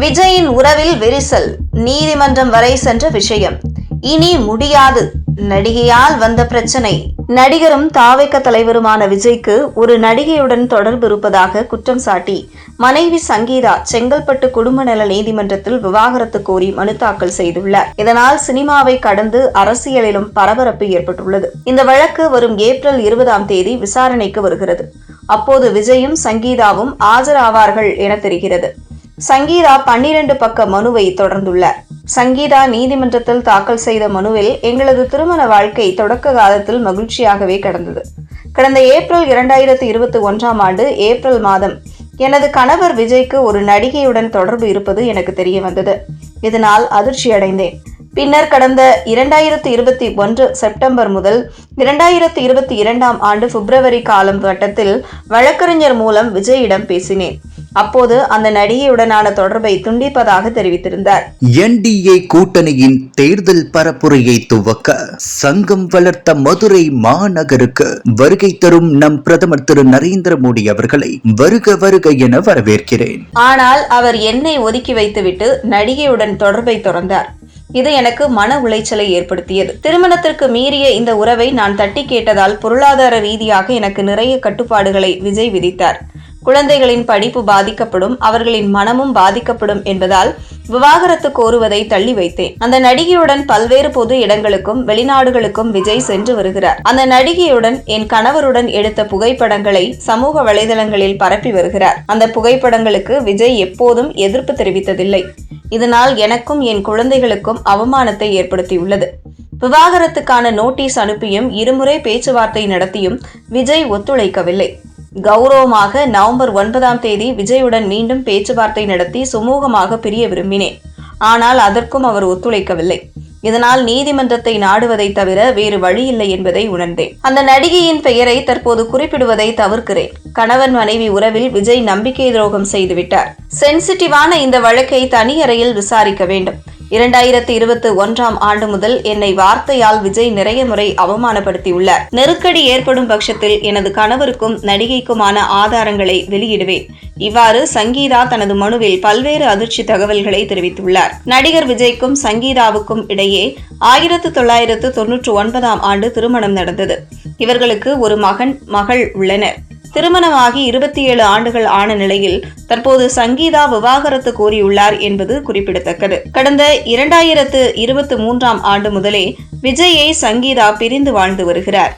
விஜயின் உறவில் விரிசல், நீதிமன்றம் வரை சென்ற விஷயம். இனி முடியாது, நடிகையால் வந்த பிரச்சனை. நடிகரும் தாவேக தலைவருமான விஜய்க்கு ஒரு நடிகையுடன் தொடர்பு இருப்பதாக குற்றம் சாட்டி மனைவி சங்கீதா செங்கல்பட்டு குடும்ப நல நீதிமன்றத்தில் விவாகரத்து கோரி மனு தாக்கல் செய்துள்ளார். இதனால் சினிமாவை கடந்து அரசியலிலும் பரபரப்பு ஏற்பட்டுள்ளது. இந்த வழக்கு வரும் ஏப்ரல் 20 விசாரணைக்கு வருகிறது. அப்போது விஜயும் சங்கீதாவும் ஆஜராவார்கள் என தெரிகிறது. சங்கீதா 12 பக்க மனுவை தொடர்ந்துள்ளார். சங்கீதா நீதிமன்றத்தில் தாக்கல் செய்த மனுவில், எங்களது திருமண வாழ்க்கை தொடக்க காலத்தில் மகிழ்ச்சியாகவே கடந்தது. கடந்த ஏப்ரல் 2021 ஏப்ரல் மாதம் எனது கணவர் விஜய்க்கு ஒரு நடிகையுடன் தொடர்பு இருப்பது எனக்கு தெரிய வந்தது. இதனால் அதிர்ச்சியடைந்தேன். பின்னர் கடந்த 2021 செப்டம்பர் முதல் 2022 பிப்ரவரி காலம் கட்டத்தில் வழக்கறிஞர் மூலம் விஜயிடம் பேசினேன். அப்போது அந்த நடிகையுடனான தொடர்பை துண்டிப்பதாக தெரிவித்திருந்தார். NDA கூட்டணியின் தேர்தல் பரப்புரையை துவக்க சங்கம் வளர்த்த மதுரை மாநகருக்கு வருகை தரும் நம் பிரதமர் திரு நரேந்திர மோடி அவர்களை வருக வருக என வரவேற்கிறேன். ஆனால் அவர் என்னை ஒதுக்கி வைத்துவிட்டு நடிகையுடன் தொடர்பை தொடர்ந்தார். இது எனக்கு மன உளைச்சலை ஏற்படுத்தியது. திருமணத்திற்கு மீறிய இந்த உறவை நான் தட்டி கேட்டதால் பொருளாதார ரீதியாக எனக்கு நிறைய கட்டுப்பாடுகளை விஜய் விதித்தார். குழந்தைகளின் படிப்பு பாதிக்கப்படும், அவர்களின் மனமும் பாதிக்கப்படும் என்பதால் விவாகரத்து கோருவதை தள்ளி வைத்தேன். அந்த நடிகையுடன் பல்வேறு பொது இடங்களுக்கும் வெளிநாடுகளுக்கும் விஜய் சென்று வருகிறார். அந்த நடிகையுடன் என் கணவருடன் எடுத்த புகைப்படங்களை சமூக வலைதளங்களில் பரப்பி வருகிறார். அந்த புகைப்படங்களுக்கு விஜய் எப்போதும் எதிர்ப்பு தெரிவித்ததில்லை. இதனால் எனக்கும் என் குழந்தைகளுக்கும் அவமானத்தை ஏற்படுத்தியுள்ளது. விவாகரத்துக்கான நோட்டீஸ் அனுப்பியும் இருமுறை பேச்சுவார்த்தை நடத்தியும் விஜய் ஒத்துழைக்கவில்லை. கௌரவமாக நவம்பர் 9 விஜயுடன் மீண்டும் பேச்சுவார்த்தை நடத்தி சுமூகமாக பிரிய விரும்பினேன். ஆனால் அதற்கும் அவர் ஒத்துழைக்கவில்லை. இதனால் நீதிமன்றத்தை நாடுவதை தவிர வேறு வழியில்லை என்பதை உணர்ந்தேன். அந்த நடிகையின் பெயரை தற்போது குறிப்பிடுவதை தவிர்க்கிறேன். கணவன் மனைவி உறவில் விஜய் நம்பிக்கை துரோகம் செய்துவிட்டார். சென்சிட்டிவான இந்த வழக்கை தனி அறையில் விசாரிக்க வேண்டும். 2021 முதல் என்னை வார்த்தையால் விஜய் நிறைய முறை அவமானப்படுத்தியுள்ளார். நெருக்கடி ஏற்படும் பட்சத்தில் எனது கணவருக்கும் நடிகைக்குமான ஆதாரங்களை வெளியிடுவேன். இவ்வாறு சங்கீதா தனது மனுவில் பல்வேறு அதிர்ச்சி தகவல்களை தெரிவித்துள்ளார். நடிகர் விஜய்க்கும் சங்கீதாவுக்கும் இடையே 1999 திருமணம் நடந்தது. இவர்களுக்கு ஒரு மகள் உள்ளனர். திருமணமாகி 27 ஆண்டுகள் ஆன நிலையில் தற்போது சங்கீதா விவாகரத்து கோரியுள்ளார் என்பது குறிப்பிடத்தக்கது. கடந்த 2023 முதலே விஜயை சங்கீதா பிரிந்து வாழ்ந்து வருகிறார்.